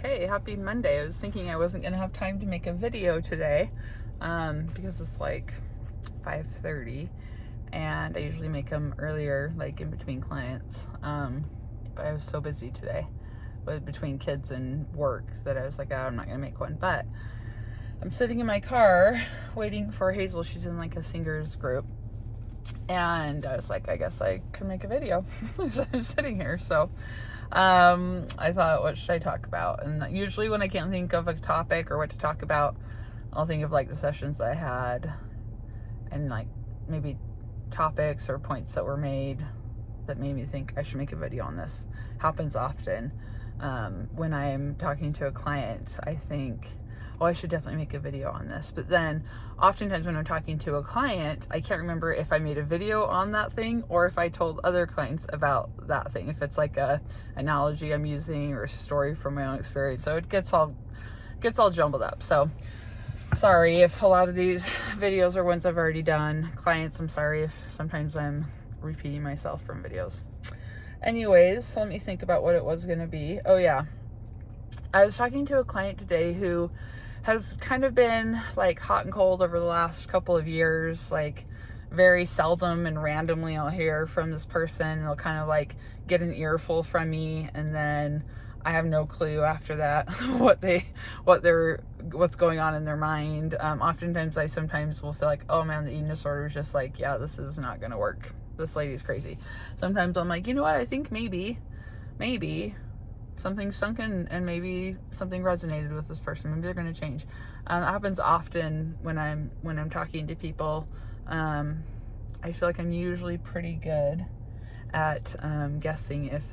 hey, happy Monday. I was thinking I wasn't gonna have time to make a video today because it's like 5:30 and I usually make them earlier, like in between clients. But I was so busy today with between kids and work that I was like, I'm not gonna make one. But I'm sitting in my car waiting for Hazel. She's in like a singers group. And I was like, I guess I could make a video. So I'm sitting here. So I thought, what should I talk about? And usually when I can't think of a topic or what to talk about, I'll think of like the sessions that I had and like maybe topics or points that were made that made me think I should make a video on this. Happens often. When I'm talking to a client, I think, oh, I should definitely make a video on this. But then oftentimes when I'm talking to a client, I can't remember if I made a video on that thing or if I told other clients about that thing. If it's like a analogy I'm using or a story from my own experience. So it gets all jumbled up. So sorry if a lot of these videos are ones I've already done. Clients, I'm sorry if sometimes I'm repeating myself from videos. Anyways, let me think about what it was going to be. Oh yeah. I was talking to a client today who has kind of been like hot and cold over the last couple of years. Like very seldom and randomly I'll hear from this person. They'll kind of like get an earful from me and then I have no clue after that what's going on in their mind. Oftentimes I sometimes will feel like, oh man, the eating disorder is just like, yeah, this is not going to work. This lady's crazy. Sometimes I'm like, you know what? I think maybe something sunk in and maybe something resonated with this person. Maybe they're going to change. That happens often when I'm talking to people. I feel like I'm usually pretty good at guessing if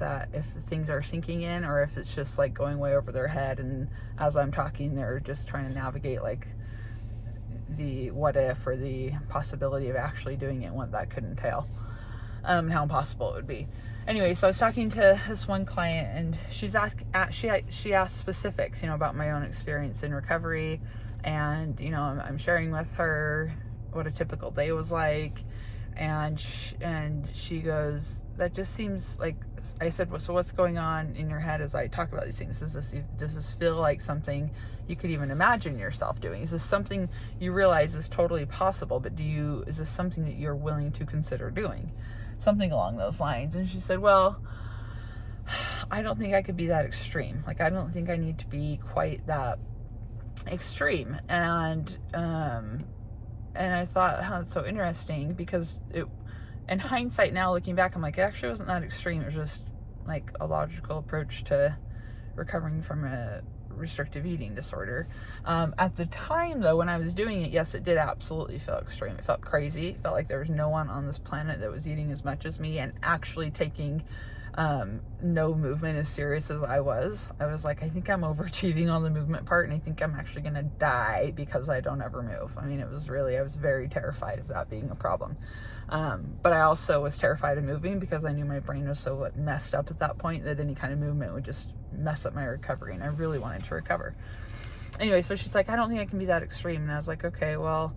things are sinking in or if it's just like going way over their head, and as I'm talking they're just trying to navigate like the what if or the possibility of actually doing it and what that could entail, and how impossible it would be. Anyway, so I was talking to this one client and she asked specifics, about my own experience in recovery, and I'm sharing with her what a typical day was like, and she goes, that just seems like, I said, well, so what's going on in your head as I talk about these things? Does this feel like something you could even imagine yourself doing? Is this something you realize is totally possible, but is this something that you're willing to consider doing? Something along those lines. And she said, well, I don't think I could be that extreme. Like, I don't think I need to be quite that extreme. And I thought, that's so interesting, because in hindsight now, looking back, I'm like, it actually wasn't that extreme. It was just like a logical approach to recovering from a restrictive eating disorder. At the time though, when I was doing it, yes, it did absolutely feel extreme. It felt crazy. It felt like there was no one on this planet that was eating as much as me and actually taking no movement as serious as I was. I was like, I think I'm overachieving on the movement part, and I think I'm actually gonna die because I don't ever move. I mean, I was very terrified of that being a problem. But I also was terrified of moving because I knew my brain was so messed up at that point that any kind of movement would just mess up my recovery, and I really wanted to recover. Anyway, so she's like, I don't think I can be that extreme. And I was like, okay, well,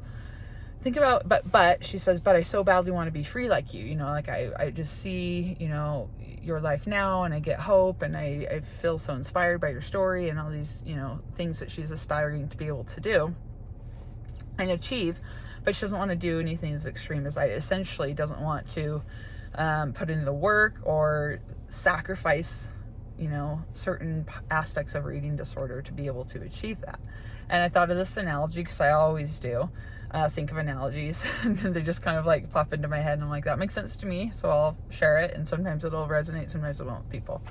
think about, but she says, but I so badly want to be free like you, like I just see, your life now, and I get hope, and I feel so inspired by your story and all these, things that she's aspiring to be able to do and achieve, but she doesn't want to do anything as extreme as I did. Essentially doesn't want to put in the work or sacrifice, certain aspects of her eating disorder to be able to achieve that. And I thought of this analogy, because I always do think of analogies and they just kind of like pop into my head, and I'm like, that makes sense to me, so I'll share it, and sometimes it'll resonate, sometimes it won't with people.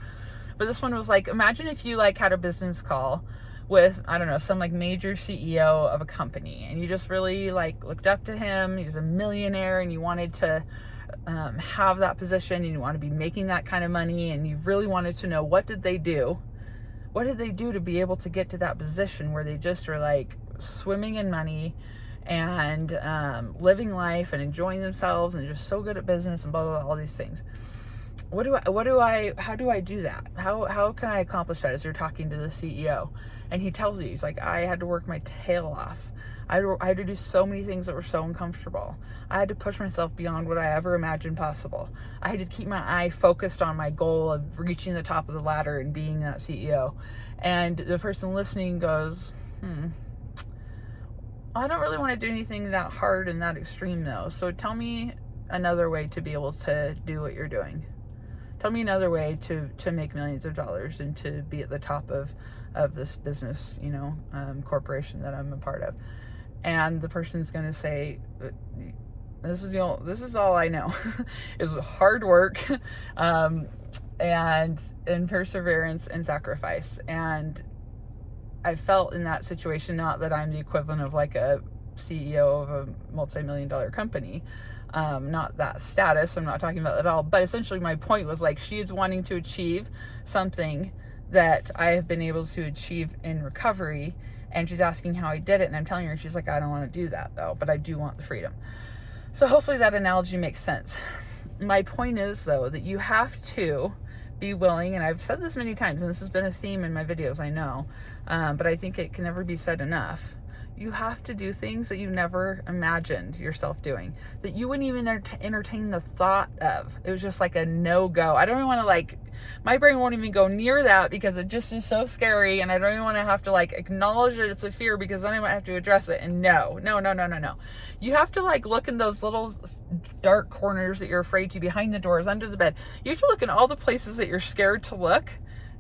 But this one was like, imagine if you like had a business call with, I don't know, some like major CEO of a company, and you just really like looked up to him. He's a millionaire, and you wanted to have that position, and you want to be making that kind of money, and you really wanted to know, what did they do to be able to get to that position where they just are like swimming in money and living life and enjoying themselves and just so good at business and blah, blah, blah, all these things. how do I do that? How can I accomplish that? As you're talking to the CEO, and he tells you, he's like, I had to work my tail off. I had to do so many things that were so uncomfortable. I had to push myself beyond what I ever imagined possible. I had to keep my eye focused on my goal of reaching the top of the ladder and being that CEO. And the person listening goes, I don't really want to do anything that hard and that extreme though. So tell me another way to be able to do what you're doing. Tell me another way to make millions of dollars and to be at the top of this business, corporation that I'm a part of. And the person's going to say, this is all I know is hard work, and perseverance and sacrifice. And I felt in that situation, not that I'm the equivalent of like a CEO of a multi-million-dollar company, not that status, I'm not talking about that at all, but essentially my point was like, she is wanting to achieve something that I have been able to achieve in recovery, and she's asking how I did it, and I'm telling her, she's like, I don't want to do that though, but I do want the freedom. So hopefully that analogy makes sense. My point is though, that you have to be willing, and I've said this many times, and this has been a theme in my videos, I know, but I think it can never be said enough. You have to do things that you never imagined yourself doing, that you wouldn't even entertain the thought of. It was just like a no-go. I don't even want to my brain won't even go near that because it just is so scary, and I don't even want to have to acknowledge that it's a fear, because then I might have to address it. And no. You have to look in those little dark corners that you're afraid to, behind the doors, under the bed. You have to look in all the places that you're scared to look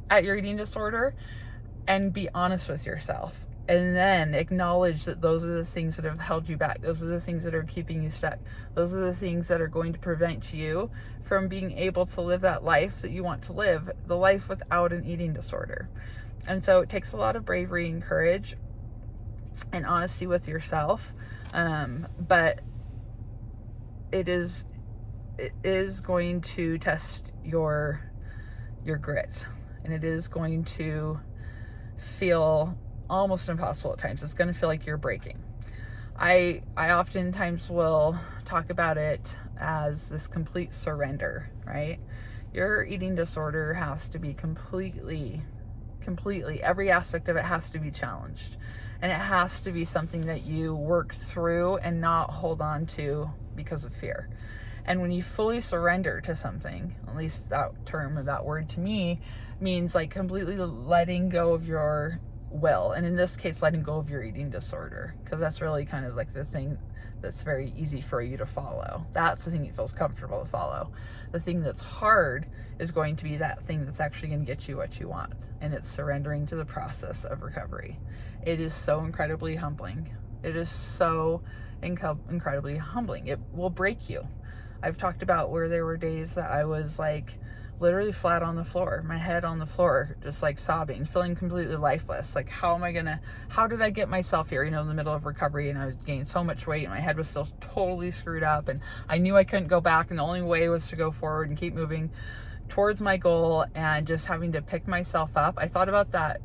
at your eating disorder and be honest with yourself. And then acknowledge that those are the things that have held you back. Those are the things that are keeping you stuck. Those are the things that are going to prevent you from being able to live that life that you want to live, the life without an eating disorder. And so it takes a lot of bravery and courage and honesty with yourself. But it is going to test your grit, and it is going to feel almost impossible at times. It's going to feel like you're breaking. I oftentimes will talk about it as this complete surrender, right? Your eating disorder has to be completely, every aspect of it has to be challenged. And it has to be something that you work through and not hold on to because of fear. And when you fully surrender to something, at least that term or that word to me means completely letting go of your will, and in this case letting go of your eating disorder, because that's really kind of the thing that's very easy for you to follow. That's the thing that feels comfortable to follow. The thing that's hard is going to be that thing that's actually going to get you what you want, and it's surrendering to the process of recovery. It is so incredibly humbling. It is so incredibly humbling. It will break you. I've talked about where there were days that I was literally flat on the floor, my head on the floor, just sobbing, feeling completely lifeless. How did I get myself here, in the middle of recovery, and I was gaining so much weight, and my head was still totally screwed up, and I knew I couldn't go back, and the only way was to go forward and keep moving towards my goal, and just having to pick myself up. I thought about that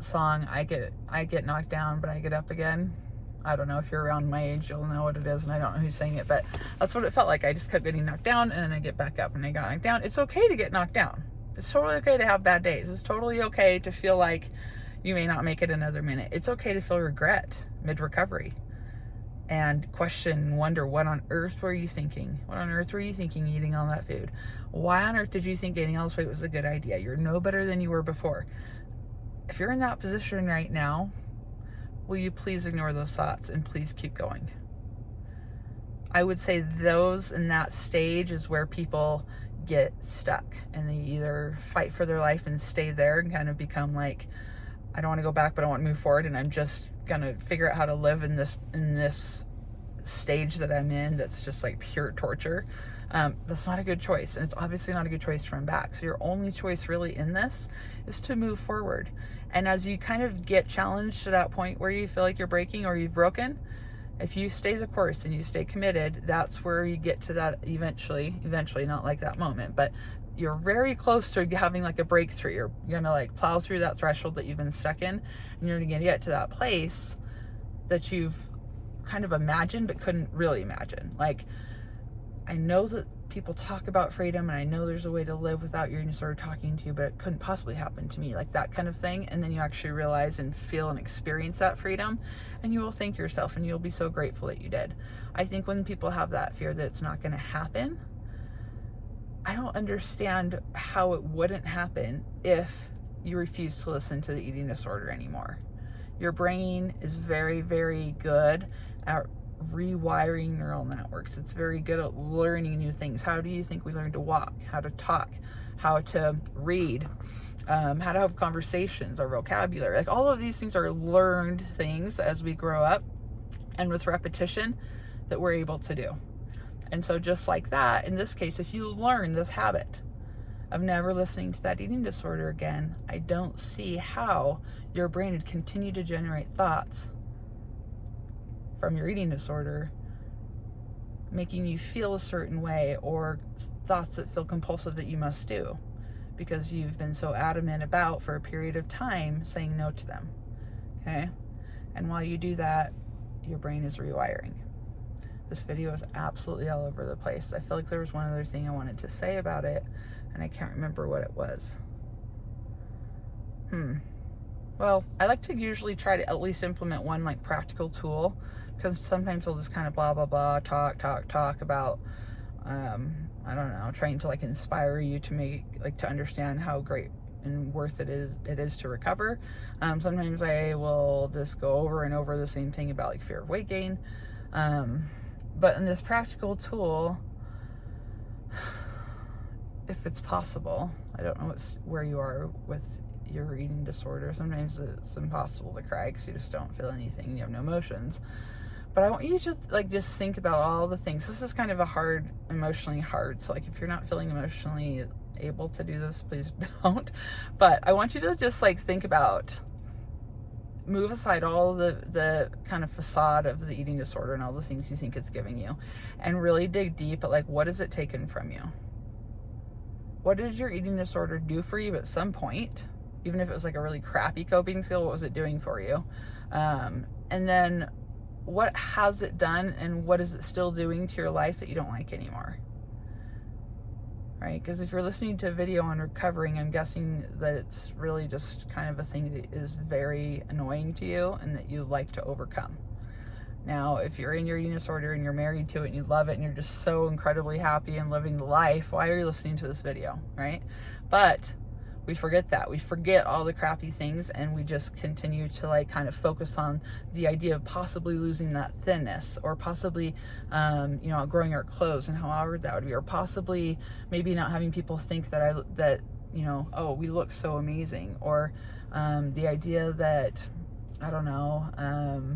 song, I get knocked down, but I get up again. I don't know, if you're around my age, you'll know what it is, and I don't know who's saying it, but that's what it felt like. I just kept getting knocked down, and then I get back up, and I got knocked down. It's okay to get knocked down. It's totally okay to have bad days. It's totally okay to feel like you may not make it another minute. It's okay to feel regret mid-recovery and question and wonder, what on earth were you thinking? What on earth were you thinking eating all that food? Why on earth did you think gaining all this weight was a good idea? You're no better than you were before. If you're in that position right now, will you please ignore those thoughts and please keep going? I would say those in that stage is where people get stuck, and they either fight for their life and stay there and kind of become I don't want to go back, but I want to move forward, and I'm just gonna figure out how to live in this stage that I'm in that's just pure torture. That's not a good choice, and it's obviously not a good choice to run back. So your only choice really in this is to move forward. And as you kind of get challenged to that point where you feel like you're breaking or you've broken, if you stay the course and you stay committed, that's where you get to that eventually, not that moment, but you're very close to having a breakthrough. You're gonna plow through that threshold that you've been stuck in, and you're gonna get to that place that you've kind of imagined but couldn't really imagine. I know that people talk about freedom, and I know there's a way to live without your eating disorder talking to you, but it couldn't possibly happen to me, like that kind of thing. And then you actually realize and feel and experience that freedom, and you will thank yourself, and you'll be so grateful that you did. I think when people have that fear that it's not going to happen, I don't understand how it wouldn't happen if you refuse to listen to the eating disorder anymore. Your brain is very, very good at rewiring neural networks. It's very good at learning new things. How do you think we learn to walk, how to talk, how to read, how to have conversations, our vocabulary? Like, all of these things are learned things as we grow up, and with repetition that we're able to do. And so just like that, in this case, if you learn this habit of never listening to that eating disorder again, I don't see how your brain would continue to generate thoughts from your eating disorder, making you feel a certain way, or thoughts that feel compulsive that you must do, because you've been so adamant about, for a period of time, saying no to them. Okay? And while you do that, your brain is rewiring. This video is absolutely all over the place. I feel like there was one other thing I wanted to say about it, and I can't remember what it was. Well, I like to usually try to at least implement one like practical tool, because sometimes I'll just kind of blah, blah, blah, talk about, I don't know, trying to like inspire you to make, like, to understand how great and worth it is to recover. Sometimes I will just go over and over the same thing about like fear of weight gain. But in this practical tool, if it's possible, I don't know where you are with your eating disorder. Sometimes it's impossible to cry because you just don't feel anything, you have no emotions. But I want you to just think about all the things. This is kind of emotionally hard. So like, if you're not feeling emotionally able to do this, please don't. But I want you to just think about, move aside all the kind of facade of the eating disorder and all the things you think it's giving you, and really dig deep at what is it taken from you? What did your eating disorder do for you at some point? Even if it was like a really crappy coping skill, what was it doing for you? And then what has it done, and what is it still doing to your life that you don't like anymore? Right? Because if you're listening to a video on recovering, I'm guessing that it's really just kind of a thing that is very annoying to you and that you like to overcome. Now, if you're in your eating disorder and you're married to it and you love it and you're just so incredibly happy and living the life, why are you listening to this video, right? But we forget that. We forget all the crappy things, and we just continue to kind of focus on the idea of possibly losing that thinness, or possibly, outgrowing our clothes and how awkward that would be, or possibly maybe not having people think that oh, we look so amazing, or the idea that, I don't know,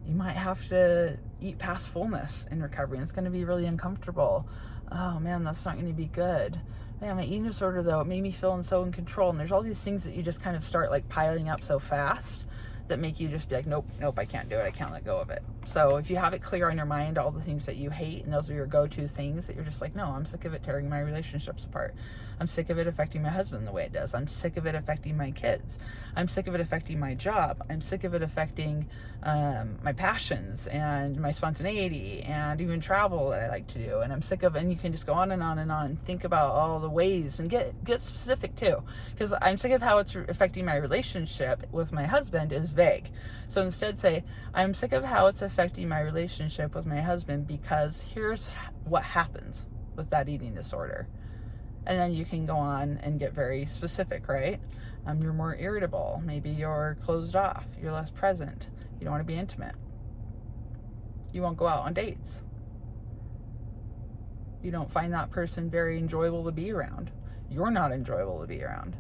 you might have to eat past fullness in recovery, and it's going to be really uncomfortable. Oh man, that's not going to be good. Man, my eating disorder, though, it made me feel so in control. And there's all these things that you just kind of start piling up so fast that make you just be like, nope, I can't do it. I can't let go of it. So if you have it clear on your mind, all the things that you hate, and those are your go-to things that you're just like, no, I'm sick of it tearing my relationships apart. I'm sick of it affecting my husband the way it does. I'm sick of it affecting my kids. I'm sick of it affecting my job. I'm sick of it affecting my passions and my spontaneity and even travel that I like to do. And I'm sick of it. And you can just go on and on and on and think about all the ways, and get specific too. Because I'm sick of how it's affecting my relationship with my husband is vague. So instead say, I'm sick of how it's affecting my relationship with my husband because here's what happens with that eating disorder. And then you can go on and get very specific, right? You're more irritable. Maybe you're closed off. You're less present. You don't want to be intimate. You won't go out on dates. You don't find that person very enjoyable to be around. You're not enjoyable to be around,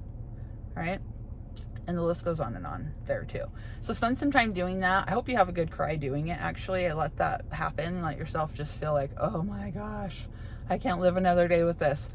right? And the list goes on and on there too. So spend some time doing that. I hope you have a good cry doing it, actually. I let that happen. Let yourself just feel like, oh my gosh, I can't live another day with this.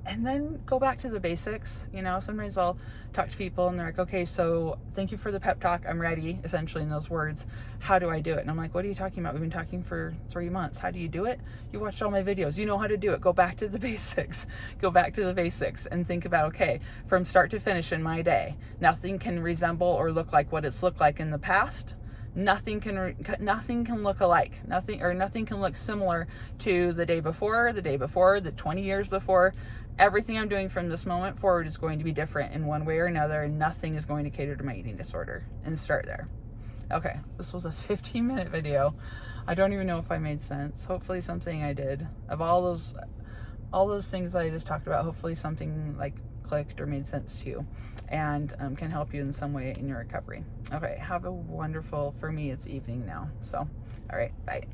And then go back to the basics. Sometimes I'll talk to people and they're like, okay, so thank you for the pep talk. I'm ready, essentially, in those words. How do I do it? And I'm like, what are you talking about? We've been talking for 3 months. How do you do it? You watched all my videos. You know how to do it. Go back to the basics. Go back to the basics and think about, okay, from start to finish in my day, nothing can resemble or look like what it's looked like in the past. nothing can look alike. Nothing can look similar to the day before, the 20 years before. Everything I'm doing from this moment forward is going to be different in one way or another, and nothing is going to cater to my eating disorder. And start there. Okay, this was a 15-minute video. I don't even know if I made sense. Hopefully something I did. Of all those things that I just talked about, hopefully something like clicked or made sense to you, and can help you in some way in your recovery. Okay, have a wonderful, for me it's evening now, so all right, bye.